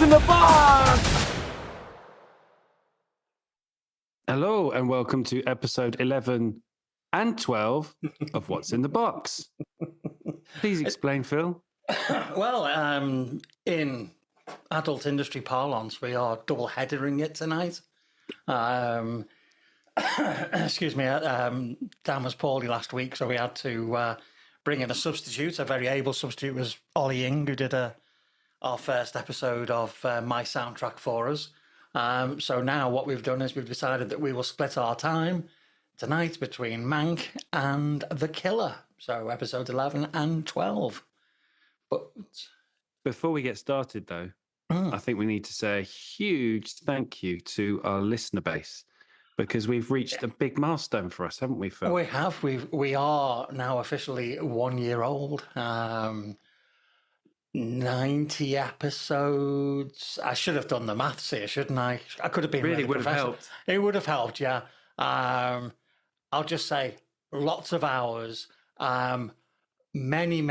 in the Box? Hello and welcome to episode 11 and 12 of What's in the Box. Please explain, Phil. Well, in adult industry parlance, we are double-headering it tonight. Excuse me, Dan was poorly last week, so we had to bring in a substitute. A very able substitute was Ollie Ying, who did our first episode of My Soundtrack for us. So now what we've done is we've decided that we will split our time tonight between Mank and The Killer. So episodes 11 and 12. But before we get started, though, I think we need to say a huge thank you to our listener base because we've reached a big milestone for us, haven't we, Phil? We have. We are now officially 1 year old. 90 episodes. I should have done the maths here, shouldn't I? I could have been really would have helped. It would have helped, yeah. I'll just say lots of hours. Many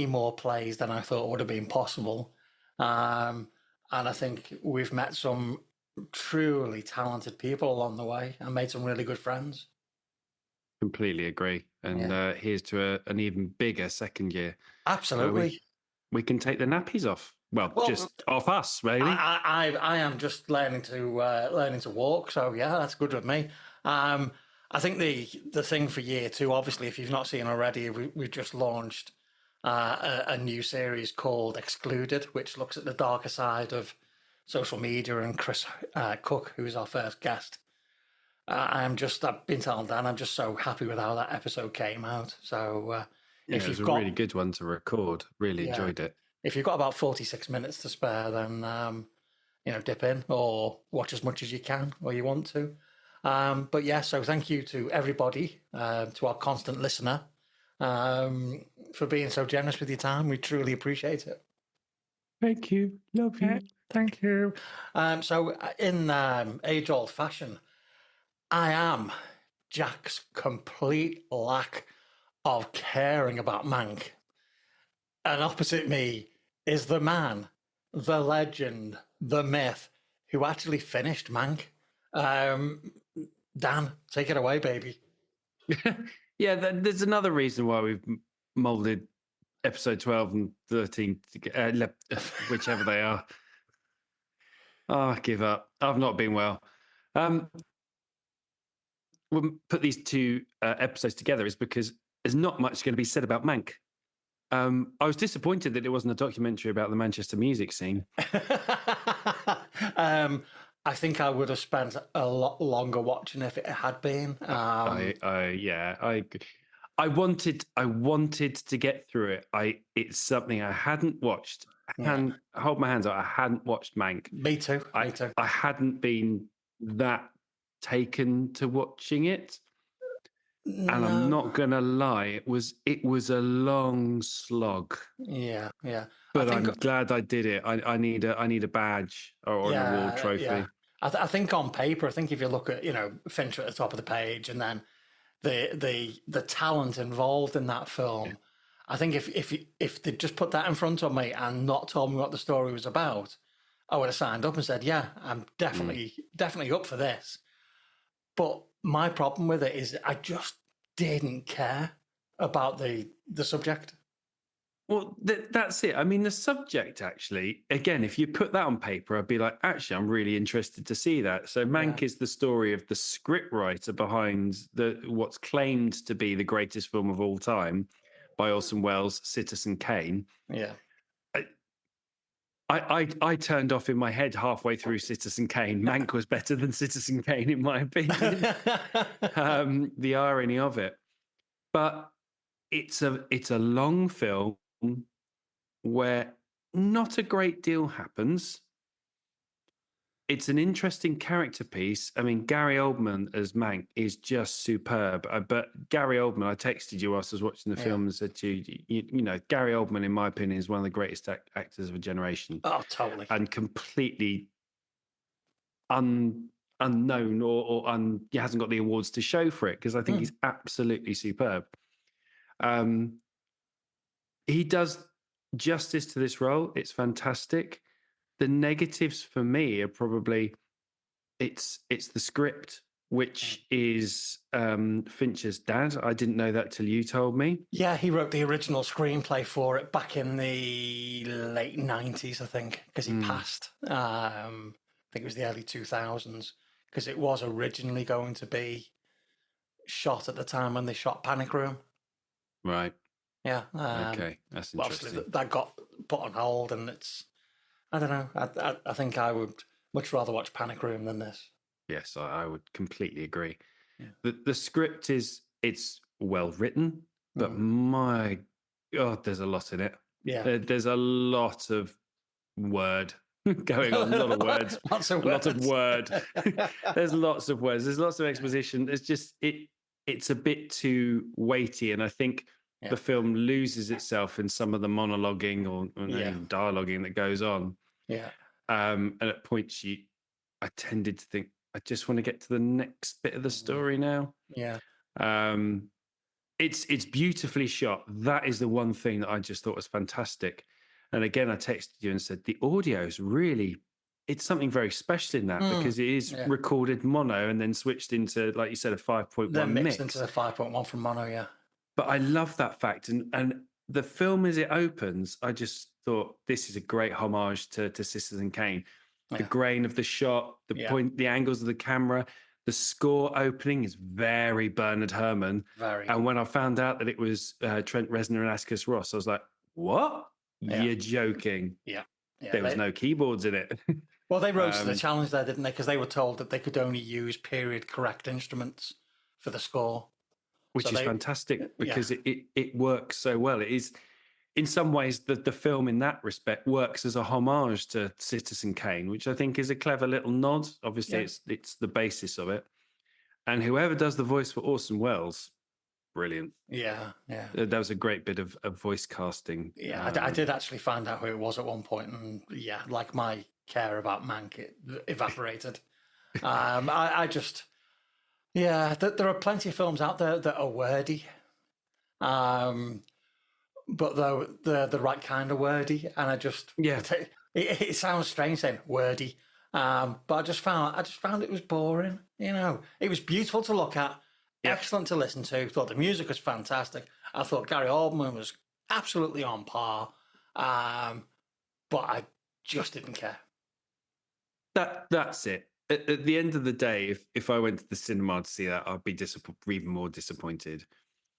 more plays than I thought would have been possible. And I think we've met some truly talented people along the way and made some really good friends. Completely agree. And here's to an even bigger second year. Absolutely. We can take the nappies off. Well, just off us, really. I am just learning to walk. So, yeah, that's good with me. I think the thing for year two, obviously, if you've not seen already, we've just launched a new series called Excluded, which looks at the darker side of social media. And Chris Cook, who is our first guest, I've been telling Dan, I'm just so happy with how that episode came out. So it was a really good one to record. Really enjoyed it. If you've got about 46 minutes to spare, then dip in or watch as much as you can or you want to. But yeah, so thank you to everybody, to our constant listener, for being so generous with your time. We truly appreciate it. Thank you. Love you. Thank you. So in age-old fashion, I am Jack's complete lack of caring about Mank. And opposite me is the man, the legend, the myth, who actually finished Mank. Dan, take it away, baby. Yeah, there's another reason why we've molded episode 12 and 13, whichever they are. Oh, I give up. I've not been well. We'll put these two episodes together is because there's not much going to be said about Mank. I was disappointed that it wasn't a documentary about the Manchester music scene. I think I would have spent a lot longer watching if it had been. I wanted to get through it. It's something I hadn't watched. And hold my hands up, I hadn't watched Mank. Me too. I hadn't been that taken to watching it. No. And I'm not gonna lie, it was a long slog. Yeah. But I'm glad I did it. I need a badge or an award trophy. Yeah. I think on paper, I think if you look at Fincher at the top of the page, and then the talent involved in that film, I think if they just put that in front of me and not told me what the story was about, I would have signed up and said, yeah, I'm definitely up for this. But my problem with it is I just didn't care about the subject. Well, that's it. I mean, the subject, actually, again, if you put that on paper, I'd be like, actually, I'm really interested to see that. So Mank is the story of the scriptwriter behind what's claimed to be the greatest film of all time by Orson Welles, Citizen Kane. Yeah. I turned off in my head halfway through Citizen Kane. Mank was better than Citizen Kane, in my opinion. The irony of it. But it's a long film where not a great deal happens. It's an interesting character piece. I mean, Gary Oldman as Mank is just superb. But Gary Oldman, I texted you whilst I was watching the film and said to you, Gary Oldman, in my opinion, is one of the greatest actors of a generation. Oh, totally. And completely unknown or he hasn't got the awards to show for it because I think he's absolutely superb. He does justice to this role. It's fantastic. The negatives for me are probably it's the script, which is Fincher's dad. I didn't know that till you told me. Yeah, he wrote the original screenplay for it back in the late 90s, I think, because he passed. I think it was the early 2000s, because it was originally going to be shot at the time when they shot Panic Room. Right. Yeah. Okay, that's But obviously interesting. that got put on hold, and it's, I don't know. I think I would much rather watch Panic Room than this. Yes, I would completely agree. Yeah. The script it's well written, but my God, there's a lot in it. Yeah. There's a lot of word going on, a lot of words, Lots of a lot of words. word. There's lots of words. There's lots of exposition. It's just it's a bit too weighty, and I think the film loses itself in some of the monologuing or even dialoguing that goes on. Yeah. And at points, I tended to think, I just want to get to the next bit of the story now. Yeah. It's beautifully shot. That is the one thing that I just thought was fantastic. And again, I texted you and said the audio is really, it's something very special in that because it is recorded mono and then switched into, like you said, a 5.1 Then mixed mix. into the 5.1 from mono. Yeah. But I love that fact. And the film as it opens, I just thought this is a great homage to Citizen Kane. The grain of the shot, the angles of the camera, the score opening is very Bernard Herrmann. And when I found out that it was Trent Reznor and Atticus Ross, I was like, what? You're joking. Yeah. There was no keyboards in it. Well, they rose to the challenge there, didn't they? Because they were told that they could only use period correct instruments for the score. Which is fantastic because it works so well. It is, in some ways, the film in that respect works as a homage to Citizen Kane, which I think is a clever little nod. Obviously, it's the basis of it. And whoever does the voice for Orson Welles, brilliant. Yeah. That was a great bit of voice casting. Yeah, I did actually find out who it was at one point, and like my care about Mank, it evaporated. I just, there are plenty of films out there that are wordy, but though they're the right kind of wordy, and I just it sounds strange saying wordy, but I just found it was boring. It was beautiful to look at, excellent to listen to. Thought the music was fantastic. I thought Gary Oldman was absolutely on par, but I just didn't care. That's it. At the end of the day, if I went to the cinema to see that, I'd be even more disappointed.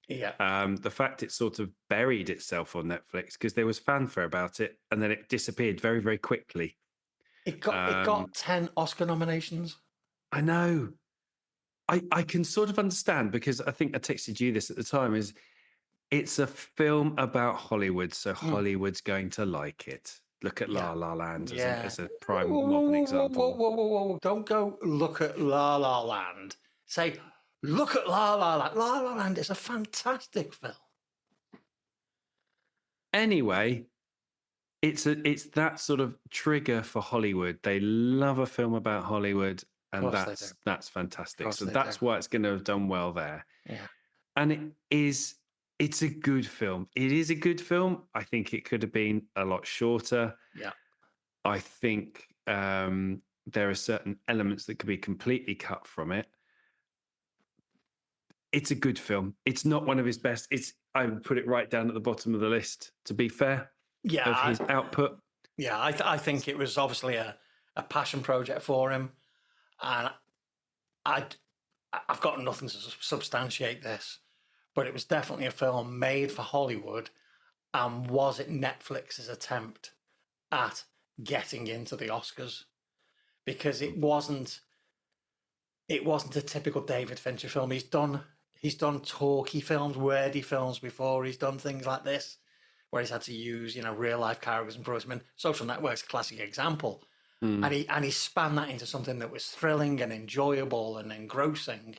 Yeah. The fact it sort of buried itself on Netflix because there was fanfare about it, and then it disappeared very, very quickly. It got 10 Oscar nominations. I know. I can sort of understand because I think I texted you this at the time. It's a film about Hollywood, so Hollywood's going to like it. Look at La La Land as a prime modern example. Whoa. Don't go look at La La Land. Say, look at La La Land. La La Land is a fantastic film. Anyway, it's that sort of trigger for Hollywood. They love a film about Hollywood, and that's fantastic. So that's why it's going to have done well there. Yeah. And it's a good film. It is a good film. I think it could have been a lot shorter. Yeah. I think there are certain elements that could be completely cut from it. It's a good film. It's not one of his best. I would put it right down at the bottom of the list, to be fair, of his output. Yeah, I think it was obviously a passion project for him. And I've got nothing to substantiate this, but it was definitely a film made for Hollywood. And was it Netflix's attempt at getting into the Oscars? Because it wasn't a typical David Fincher film. He's done talky films, wordy films before. He's done things like this, where he's had to use, real life characters and process. I mean, Social Network's a classic example. And he spanned that into something that was thrilling and enjoyable and engrossing.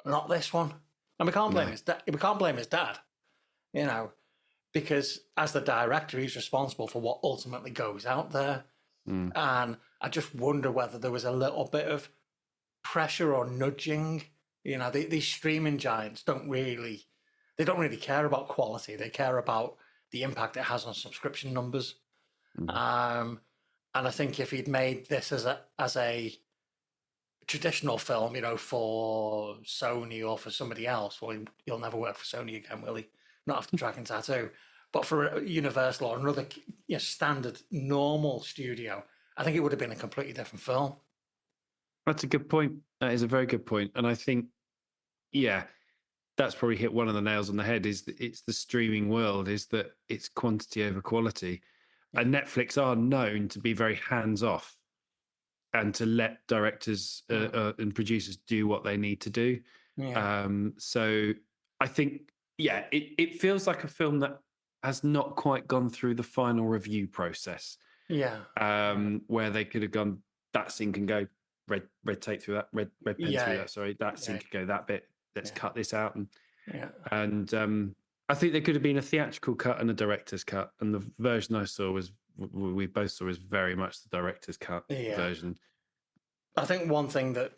Not this one. And we can't blame his dad. We can't blame his dad, because as the director, he's responsible for what ultimately goes out there. And I just wonder whether there was a little bit of pressure or nudging. These streaming giants don't really care about quality. They care about the impact it has on subscription numbers. And I think if he'd made this as a traditional film, for Sony or for somebody else, well, he'll never work for Sony again, will he? Not after Dragon Tattoo. But for Universal or another standard normal studio, I think it would have been a completely different film. That's a good point. That is a very good point. And I think, yeah, that's probably hit one of the nails on the head. Is that it's the streaming world. Is that it's quantity over quality, and Netflix are known to be very hands off, and to let directors and producers do what they need to do. Yeah. So I think, yeah, it feels like a film that has not quite gone through the final review process. Yeah. Where they could have gone, that scene can go, red tape through that, red pen through that. Sorry, that scene could go that bit. Let's cut this out. And I think there could have been a theatrical cut and a director's cut, and the version I saw we both saw was very much the director's cut version. I think one thing that,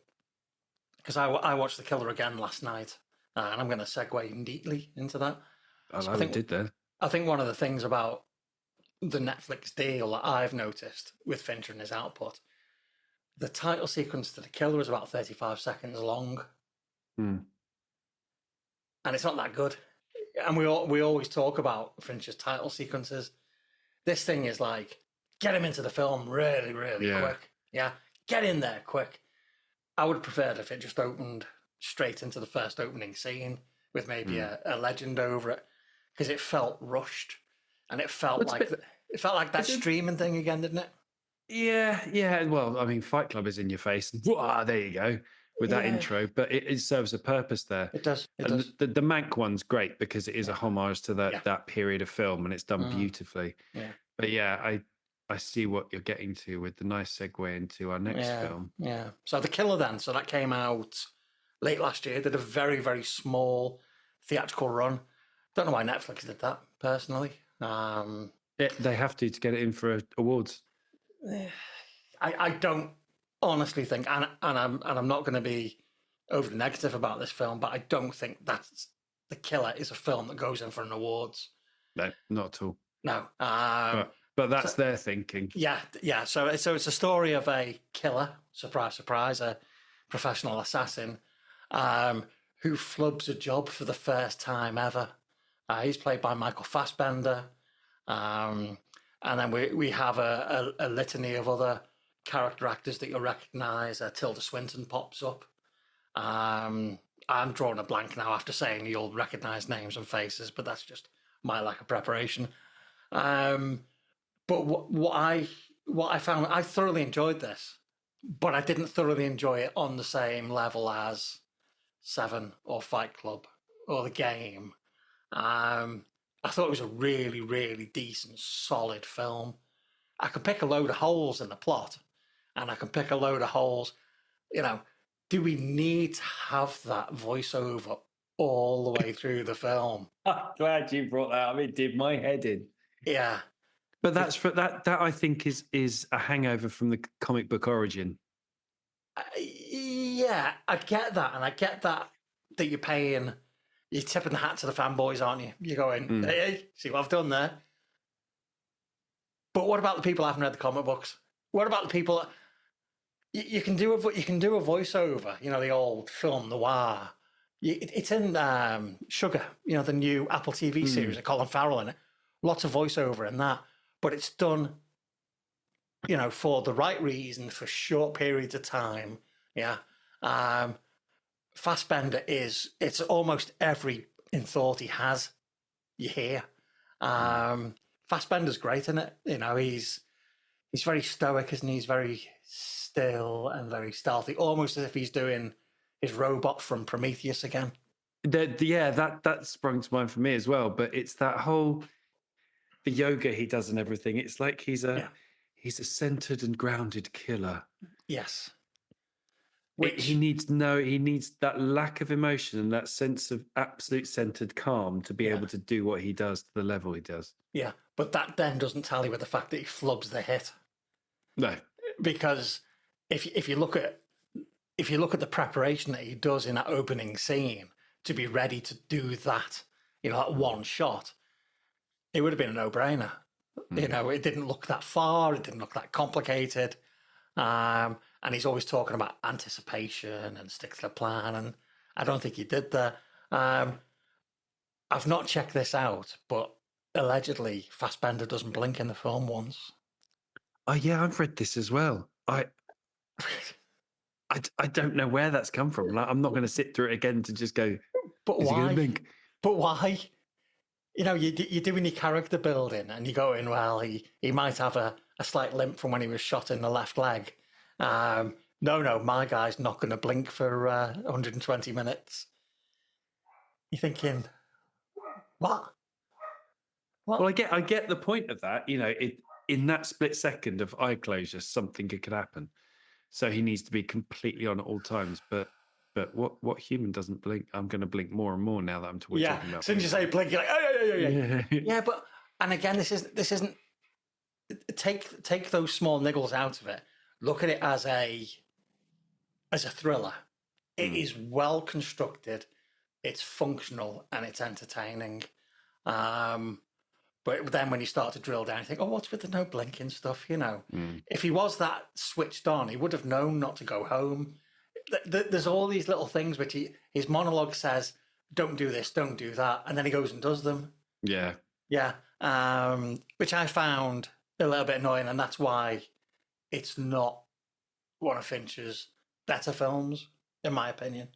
because I watched The Killer again last night, and I'm going to segue neatly into that. I like what did there. I think one of the things about the Netflix deal that I've noticed with Fincher and his output, the title sequence to The Killer is about 35 seconds long. And it's not that good. And we always talk about Fincher's title sequences. This thing is like, get him into the film really, really quick. Yeah, get in there quick. I would prefer it if it just opened straight into the first opening scene with maybe a legend over it, because it felt rushed, and it felt like that streaming thing again, didn't it? Yeah. Well, I mean, Fight Club is in your face. There you go with that intro, but it serves a purpose there. It does. The Mank one's great because it is a homage to that period of film, and it's done beautifully. Yeah. But yeah, I see what you're getting to with the nice segue into our next film. Yeah. So The Killer then. So that came out late last year. Did a very, very small theatrical run. Don't know why Netflix did that, personally. They have to get it in for awards. I don't honestly think, and I'm not going to be overly negative about this film, but I don't think that's The Killer is a film that goes in for an awards. No, not at all. No. But that's their thinking. Yeah. So it's a story of a killer, surprise, surprise, a professional assassin who flubs a job for the first time ever. He's played by Michael Fassbender. And then we have a litany of other character actors that you'll recognise. Tilda Swinton pops up. I'm drawing a blank now after saying you'll recognise names and faces, but that's just my lack of preparation. But what I found, I thoroughly enjoyed this, but I didn't thoroughly enjoy it on the same level as Seven or Fight Club or The Game. I thought it was a really, really decent, solid film. I could pick a load of holes in the plot, and I can pick a load of holes. Do we need to have that voiceover all the way through the film? I'm glad you brought that up. It did my head in. Yeah. But that's for that I think is a hangover from the comic book origin. Yeah, I get that, and I get that you're tipping the hat to the fanboys, aren't you? You're going, hey, see what I've done there. But what about the people who haven't read the comic books? What about the people? You can do a voiceover. The old film noir. It's in Sugar. The new Apple TV series with Colin Farrell in it. Lots of voiceover in that, but it's done, for the right reason for short periods of time. Yeah. Fassbender it's almost every in thought he has, you hear. Fassbender's great in it. He's very stoic, isn't he? He's very still and very stealthy, almost as if he's doing his robot from Prometheus again. That sprung to mind for me as well. But it's that whole the yoga he does and everything. It's like he's a centered and grounded killer. Yes. He needs that lack of emotion and that sense of absolute centered calm to be able to do what he does to the level he does. Yeah, but that then doesn't tally with the fact that he flubs the hit. No, because if you look at the preparation that he does in that opening scene to be ready to do that, that one shot, it would have been a no-brainer. You know, it didn't look that far. It didn't look that complicated. And he's always talking about anticipation and stick to the plan. And I don't think he did that. I've not checked this out, but allegedly Fassbender doesn't blink in the film once. Oh yeah, I've read this as well. I don't know where that's come from. Like, I'm not going to sit through it again to just go, But is he going why? to blink? But why? You know, you're doing your character building and you're going, well, he might have a slight limp from when he was shot in the left leg. No, my guy's not going to blink for 120 minutes. You're thinking, what? Well, I get the point of that. You know, in that split second of eye closure, something could happen. So he needs to be completely on at all times. But what human doesn't blink? I'm going to blink more and more now that I'm talking about. As soon as you say blink, you're like, oh, yeah. Yeah, but and again, this isn't. Take those small niggles out of it. Look at it as a thriller. It is well constructed. It's functional and it's entertaining. But then when you start to drill down, you think, oh, what's with the no blinking stuff? You know, if he was that switched on, he would have known not to go home. There's all these little things which his monologue says, don't do this, don't do that. And then he goes and does them. Yeah. Yeah. Which I found a little bit annoying. And that's why it's not one of Fincher's better films, in my opinion.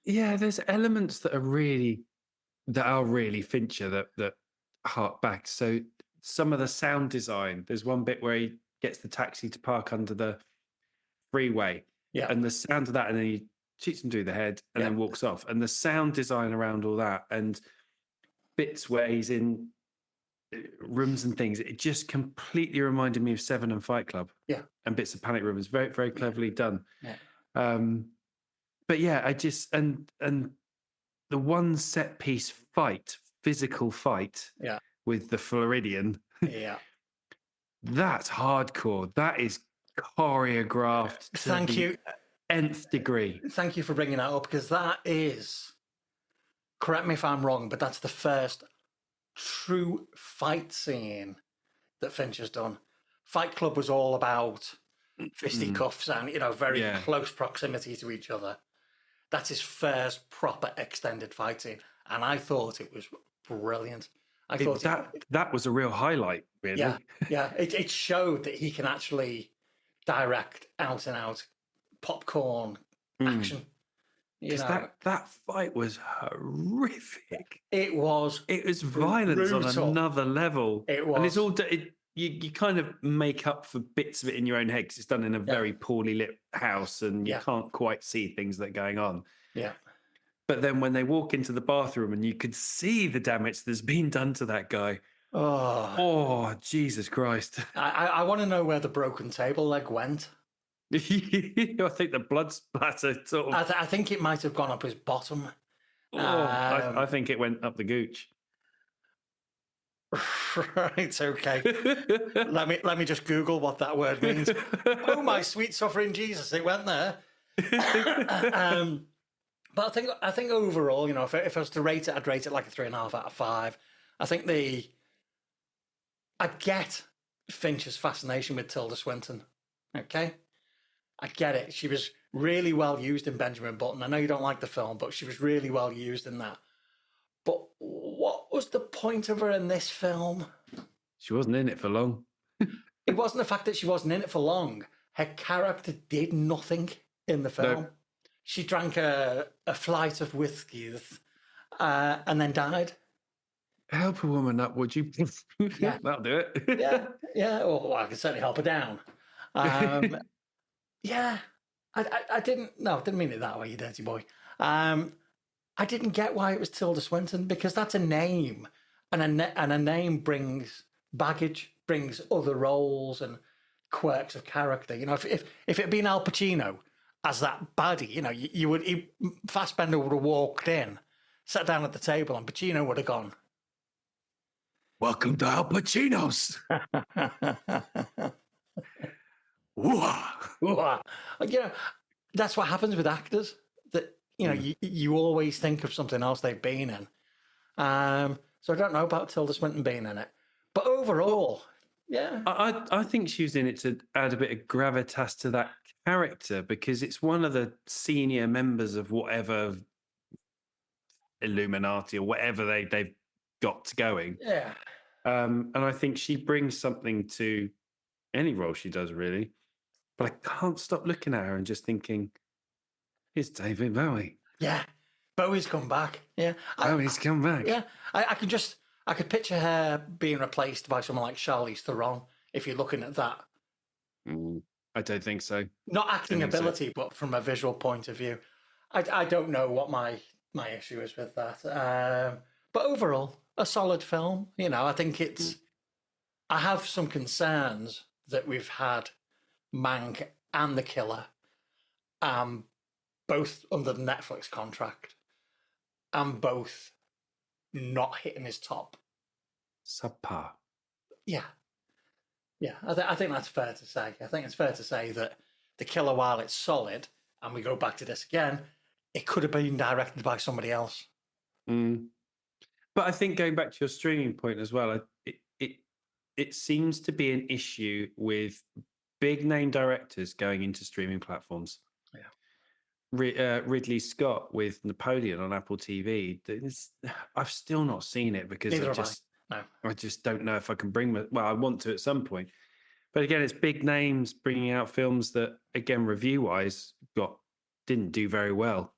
Yeah, there's elements that are really Fincher that hark back. So some of the sound design, there's one bit where he gets the taxi to park under the freeway, and the sound of that, and then he shoots him through the head and then walks off. And the sound design around all that and bits where he's in rooms and things, it just completely reminded me of Seven and Fight Club. Yeah. And bits of Panic Room. It's very, very cleverly done. Yeah. But yeah, I just and the one set piece fight, physical fight, with the Floridian, that's hardcore. That is choreographed. Thank you. Nth degree. Thank you for bringing that up, because that is, correct me if I'm wrong, but that's the first true fight scene that Fincher's done. Fight Club was all about fisticuffs and, you know, very close proximity to each other. That's his first proper extended fight scene, and I thought it was brilliant. I thought that was a real highlight, really. Yeah. It showed that he can actually direct out and out popcorn action. Because that fight was horrific. It was violence brutal. On another level. It was, and it's all you kind of make up for bits of it in your own head because it's done in a very poorly lit house and you can't quite see things that are going on. Yeah. But then when they walk into the bathroom and you could see the damage that's been done to that guy. Oh, Jesus Christ. I want to know where the broken table leg went. I think the blood splatter sort of... I think it might have gone up his bottom. I think it went up the gooch. Right, okay. let me just Google what that word means. Oh, my sweet suffering Jesus, it went there. But I think overall, you know, if I was to rate it, I'd rate it like a 3.5 out of 5. I think I get Fincher's fascination with Tilda Swinton. Okay, I get it. She was really well used in Benjamin Button. I know you don't like the film, but she was really well used in that. But what was the point of her in this film? She wasn't in it for long. It wasn't the fact that she wasn't in it for long. Her character did nothing in the film. No. She drank a flight of whiskies and then died. Help a woman up, would you? Yeah. That'll do it. Yeah. Well, I can certainly help her down. Yeah. I didn't mean it that way, you dirty boy. I didn't get why it was Tilda Swinton, because that's a name, and a name brings baggage, brings other roles and quirks of character. You know, if it had been Al Pacino as that baddie, you know, Fassbender would have walked in, sat down at the table, and Pacino would have gone, "Welcome to Al Pacino's." You know, that's what happens with actors. That, you know, you always think of something else they've been in. So I don't know about Tilda Swinton being in it. But overall, yeah. I think she was in it to add a bit of gravitas to that character because it's one of the senior members of whatever Illuminati or whatever they've got going. Yeah. And I think she brings something to any role she does, really. But I can't stop looking at her and just thinking, it's David Bowie. Yeah. Bowie's come back. Yeah. Bowie's come back. Yeah. I could picture her being replaced by someone like Charlize Theron if you're looking at that. I don't think so. Not acting ability, but from a visual point of view. I don't know what my issue is with that. But overall, a solid film. You know, I think it's. I have some concerns that we've had Mank and The Killer, both under the Netflix contract, and both not hitting his top. Subpar. Yeah. Yeah, I think that's fair to say. I think it's fair to say that The Killer, while it's solid, and we go back to this again, it could have been directed by somebody else. But I think going back to your streaming point as well, it seems to be an issue with big name directors going into streaming platforms. Yeah, Ridley Scott with Napoleon on Apple TV. I've still not seen it because I just don't know if I can bring. Well, I want to at some point, but again, it's big names bringing out films that, again, review-wise, didn't do very well.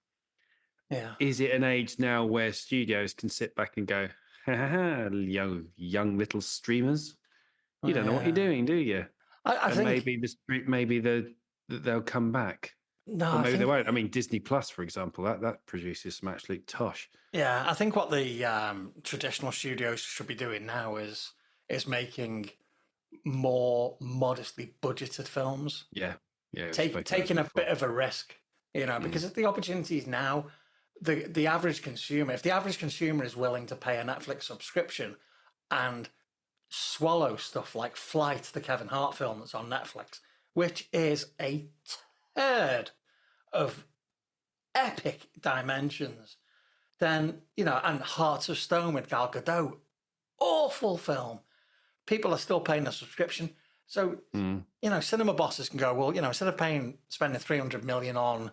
Yeah, is it an age now where studios can sit back and go, ha ha ha, young little streamers, you don't know what you're doing, do you? I think maybe they'll come back. No, or maybe they won't. I mean, Disney Plus, for example, that produces some absolute tosh. Yeah, I think what the traditional studios should be doing now is making more modestly budgeted films. Yeah, taking a bit of a risk, you know, because the opportunities now, the average consumer, if the average consumer is willing to pay a Netflix subscription and swallow stuff like Flight, the Kevin Hart film that's on Netflix, which is a turd of epic dimensions, then, you know, and Hearts of Stone with Gal Gadot, awful film. People are still paying a subscription. So, you know, cinema bosses can go, well, you know, instead of spending 300 million on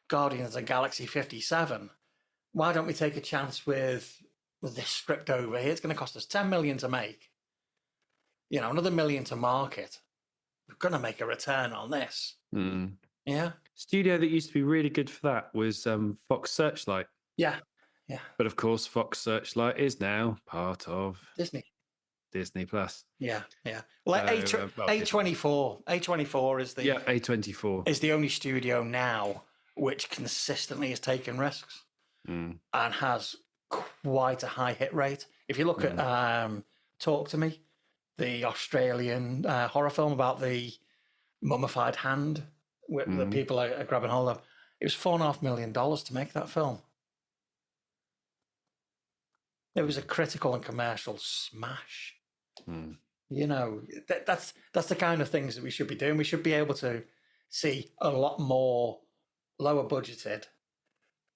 Guardians of the Galaxy 57, why don't we take a chance with this script over here? It's going to cost us 10 million to make, you know, another million to market. We're going to make a return on this. Yeah. Studio that used to be really good for that was Fox Searchlight. Yeah. But of course, Fox Searchlight is now part of Disney Plus. Yeah. Well, A24 is the A24 is the only studio now which consistently has taken risks and has quite a high hit rate. If you look at Talk to Me, the Australian horror film about the mummified hand that people are grabbing hold of, it was $4.5 million to make that film. It was a critical and commercial smash. You know, that's the kind of things that we should be doing. We should be able to see a lot more lower budgeted,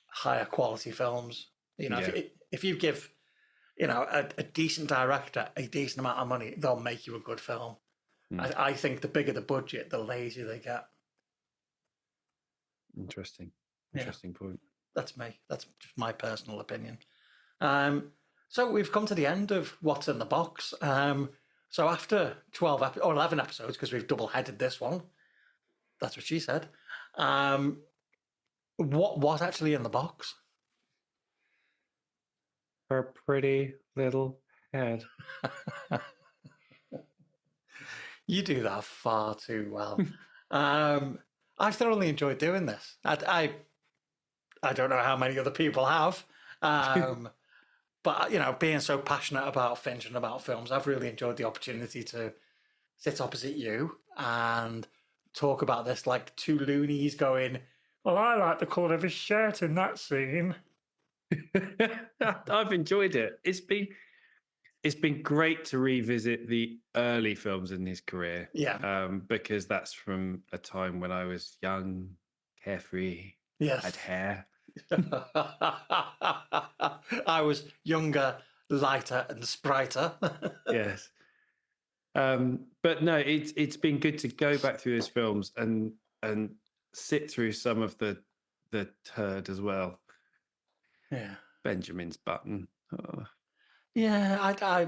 higher quality films. You know, if you give, you know, a decent director a decent amount of money, they'll make you a good film. I think the bigger the budget, the lazier they get. Interesting point. That's me. That's just my personal opinion. So we've come to the end of What's in the Box. So after 12 or 11 episodes, because we've double-headed this one, that's what she said. What actually in the box? Her pretty little head. You do that far too well. I've thoroughly enjoyed doing this. I don't know how many other people have. But, you know, being so passionate about Finch and about films, I've really enjoyed the opportunity to sit opposite you and talk about this like two loonies going, well, I like the colour of his shirt in that scene. I've enjoyed it. It's been great to revisit the early films in his career. Yeah. Because that's from a time when I was young, carefree, had hair. I was younger, lighter, and spriter. Yes. But no, it's been good to go back through those films and sit through some of the turd as well. Yeah. Benjamin's Button. Oh, Yeah,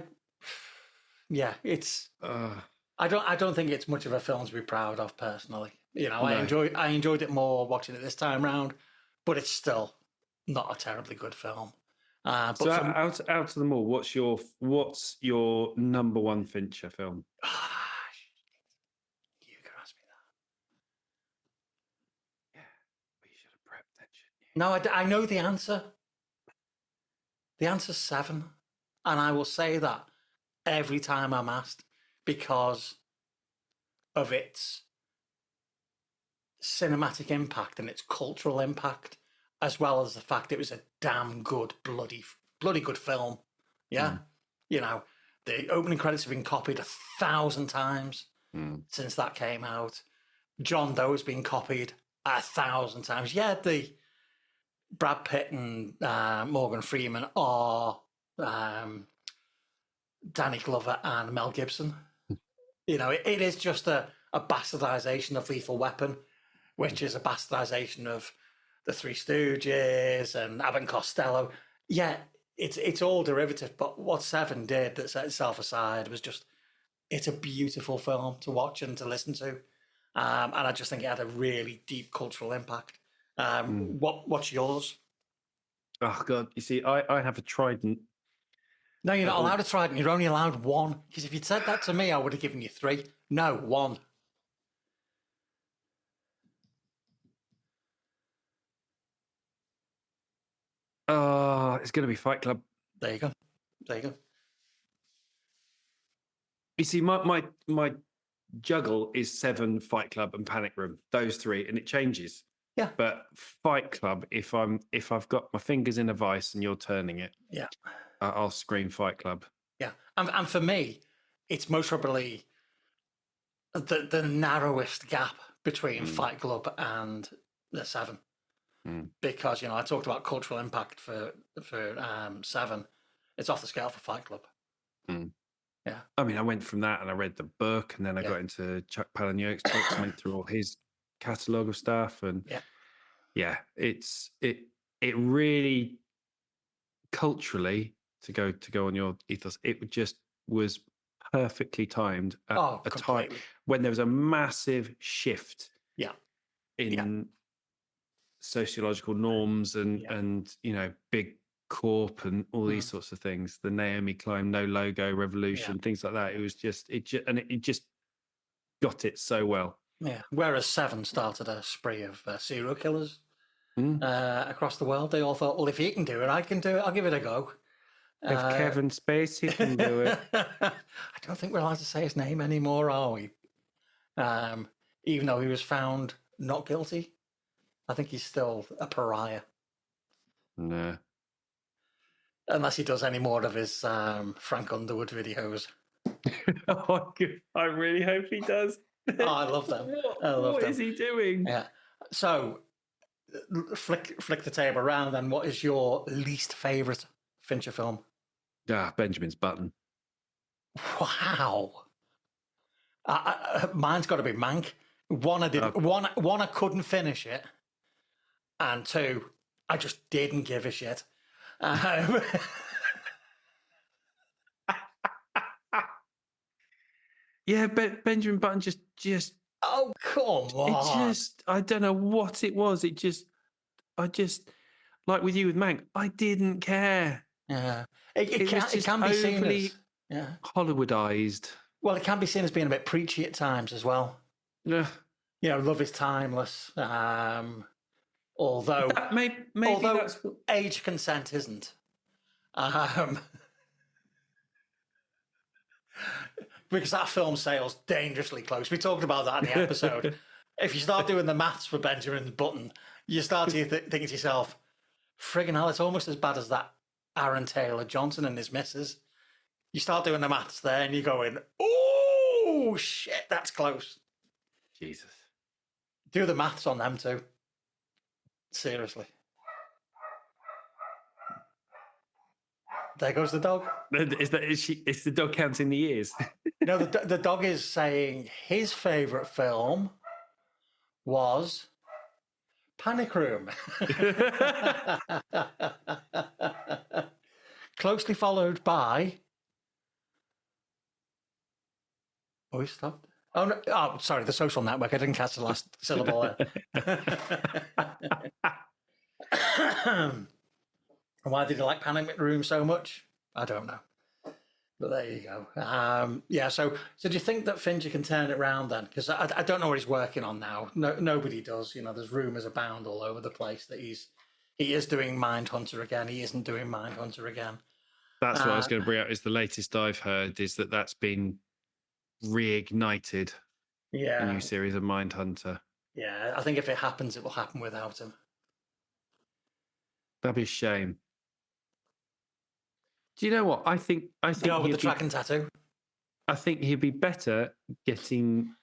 yeah, it's. uh, I don't think it's much of a film to be proud of personally. You know, no. I enjoyed it more watching it this time round, but it's still not a terribly good film. But So for out of them all, what's your number one Fincher film? you can ask me that. Yeah, we should have prepped that shit. No, I know the answer. The answer's Seven, and I will say that every time I'm asked because of its cinematic impact and its cultural impact, as well as the fact it was a damn good, bloody good film. Yeah. You know, the opening credits have been copied 1,000 times since that came out. John Doe's been copied 1,000 times. Yeah, the Brad Pitt and Morgan Freeman are Danny Glover and Mel Gibson. You know, it is just a bastardization of Lethal Weapon, which is a bastardization of the Three Stooges and Abbott and Costello. Yeah, it's all derivative, but what Seven did that set itself aside was just, it's a beautiful film to watch and to listen to. And I just think it had a really deep cultural impact. What's yours? Oh God, you see, I have a Trident. No, you're not allowed a Trident. You're only allowed one. Because if you'd said that to me, I would have given you three. No, one. Oh, it's going to be Fight Club. There you go. There you go. You see, my juggle is Seven, Fight Club, and Panic Room. Those three, and it changes. Yeah. But Fight Club, if I've got my fingers in a vice and you're turning it, Yeah. I'll scream Fight Club. Yeah. And for me, it's most probably the narrowest gap between Fight Club and the Seven. Because, you know, I talked about cultural impact for Seven. It's off the scale for Fight Club. Yeah. I mean, I went from that and I read the book, and then I got into Chuck Palahniuk's books, went through all his catalogue of stuff, and it really culturally, to go on your ethos, it just was perfectly timed at a time when there was a massive shift in sociological norms and you know, big corp and all these sorts of things, the Naomi Klein no logo revolution, things like that. It was just it just got it so well. Yeah. Whereas Seven started a spree of serial killers across the world. They all thought, well, if he can do it, I can do it. I'll give it a go. If Kevin Spacey can do it. I don't think we're allowed to say his name anymore, are we? Even though he was found not guilty, I think he's still a pariah. No. Unless he does any more of his Frank Underwood videos. Oh, I really hope he does. Oh, I love them. What is he doing? Yeah. So, flick the table around. Then, what is your least favourite Fincher film? Benjamin's Button. Wow. Mine's got to be Mank. One, I couldn't finish it, and two, I just didn't give a shit. Yeah, but Benjamin Button just. Oh, come on! I don't know what it was. I just like with you with Mank. I didn't care. Yeah, it can be seen as Hollywoodized. Well, it can be seen as being a bit preachy at times as well. Yeah, you know, love is timeless. Although maybe that's age consent isn't. Because that film sales dangerously close. We talked about that in the episode. If you start doing the maths for Benjamin Button, you start to think to yourself, friggin' hell, it's almost as bad as that Aaron Taylor Johnson and his missus. You start doing the maths there and you're going, oh, shit, that's close. Jesus. Do the maths on them too. Seriously. There goes the dog. Is the dog counting the years? No, the dog is saying his favourite film was Panic Room. Closely followed by... Oh, he stopped. Oh, no. Oh, sorry, The Social Network. I didn't catch the last syllable there. Why did you like Panic Room so much? I don't know. But there you go. Yeah, so do you think that Fincher can turn it around then? Because I don't know what he's working on now. No, nobody does. You know, there's rumours abound all over the place that he is doing Mindhunter again. He isn't doing Mindhunter again. That's what I was going to bring up. Is the latest I've heard is that's been reignited. Yeah. A new series of Mindhunter. Yeah, I think if it happens, it will happen without him. That'd be a shame. Do you know what? I think Go with the track and tattoo. I think he'd be better getting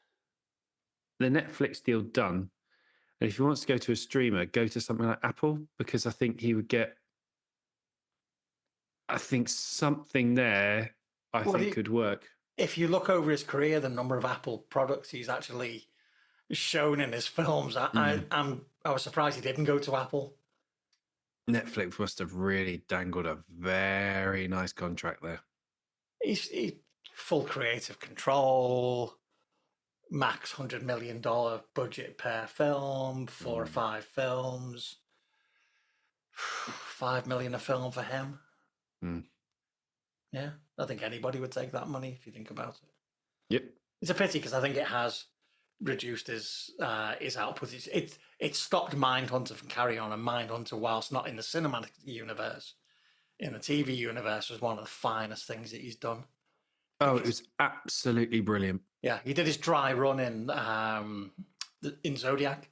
the Netflix deal done. And if he wants to go to a streamer, go to something like Apple, because I think he would get. I think something there. I think could work. If you look over his career, the number of Apple products he's actually shown in his films, I was surprised he didn't go to Apple. Netflix must have really dangled a very nice contract there. He's full creative control, max $100 million budget per film, 4 or 5 films, $5 million a film for him. Yeah, I think anybody would take that money if you think about it. Yep. It's a pity because I think it has reduced his output. It stopped Mindhunter from carrying on, and Mindhunter, whilst not in the cinematic universe, in the TV universe, was one of the finest things that he's done. Oh, it was absolutely brilliant. Yeah, he did his dry run in Zodiac,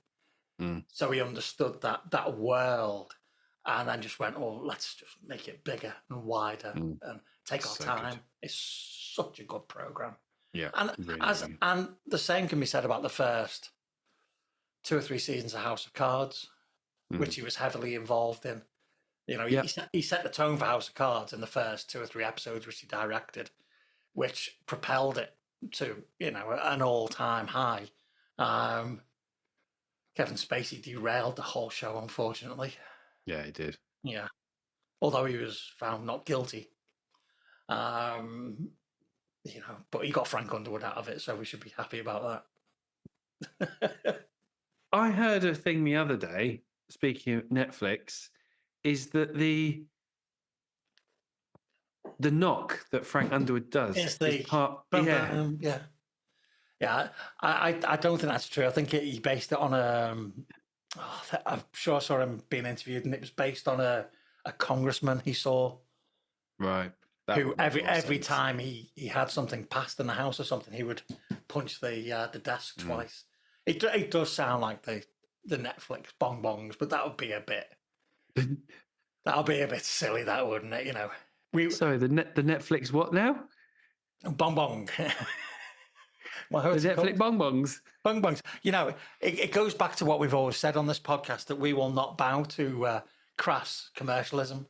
so he understood that world, and then just went, "Oh, let's just make it bigger and wider and take our time." Good. It's such a good program. Yeah, and really. And the same can be said about the first 2 or 3 seasons of House of Cards, which he was heavily involved in. You know, he set the tone for House of Cards in the first 2 or 3 episodes, which he directed, which propelled it to, you know, an all-time high. Kevin Spacey derailed the whole show, unfortunately. Yeah, he did. Yeah, although he was found not guilty. You know, but he got Frank Underwood out of it, so we should be happy about that. I heard a thing the other day, speaking of Netflix, is that the knock that Frank Underwood does is part. Yeah. I don't think that's true. I think he based it on I'm sure I saw him being interviewed, and it was based on a congressman he saw. Right. Who every time he had something passed in the house or something, he would punch the desk twice. It does sound like the Netflix bonbons, but that would be a bit silly, that wouldn't it? You know. Sorry, the Netflix what now? Bonbon. The Netflix bonbons. Bonbons. You know, it goes back to what we've always said on this podcast, that we will not bow to crass commercialism.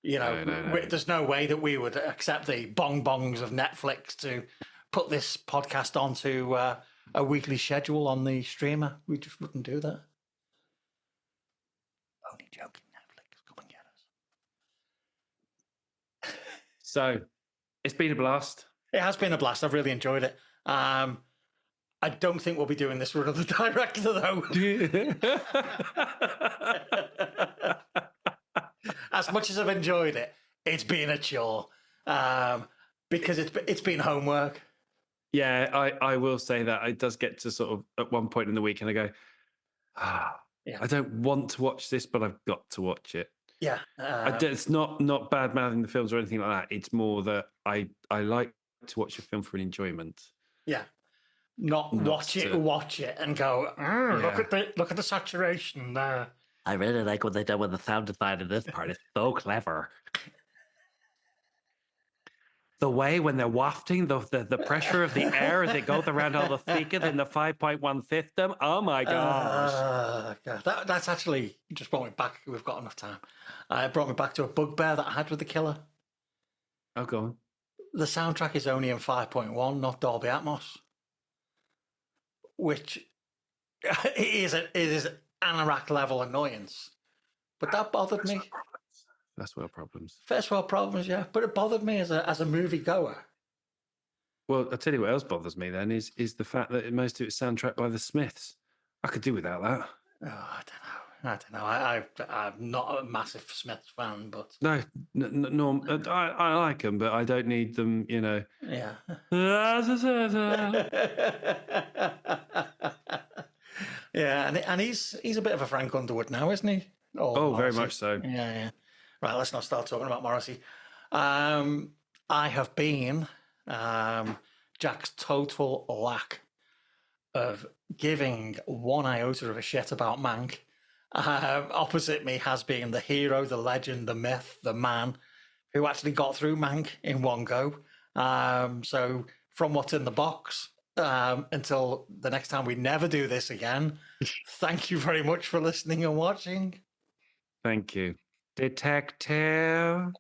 You know, no. There's no way that we would accept the bonbons of Netflix to put this podcast onto a weekly schedule on the streamer. We just wouldn't do that. Only joking, Netflix, come and get us. So, it's been a blast. It has been a blast. I've really enjoyed it. I don't think we'll be doing this for another director, though. As much as I've enjoyed it, it's been a chore because it's been homework. Yeah, I will say that it does get to sort of at one point in the week, and I go, I don't want to watch this, but I've got to watch it. Yeah, it's not bad mouthing the films or anything like that. It's more that I like to watch a film for an enjoyment. Yeah, not watch it and go, look at the saturation there. I really like what they did with the sound design in this part. It's so clever. The way when they're wafting the pressure of the air as it goes around all the speakers in the 5.1 system. Oh my gosh. God. That's actually just brought me back. We've got enough time. It brought me back to a bugbear that I had with The Killer. Oh, go on. the soundtrack is only in 5.1, not Dolby Atmos, which it is an anorak level annoyance. But that bothered me. That's world problems. First world problems, yeah. But it bothered me as a movie goer. Well, I'll tell you what else bothers me then is the fact that most of it's soundtracked by the Smiths. I could do without that. Oh, I don't know. I'm not a massive Smiths fan, but No, I like them, but I don't need them, you know. yeah. Yeah, and he's a bit of a Frank Underwood now, isn't he? Oh, very Morrissey. much so. Yeah. Right, let's not start talking about Morrissey. I have been Jack's total lack of giving one iota of a shit about Mank. Opposite me has been the hero, the legend, the myth, the man who actually got through Mank in one go. So from what's in the box until the next time we never do this again, thank you very much for listening and watching. Thank you. Detective.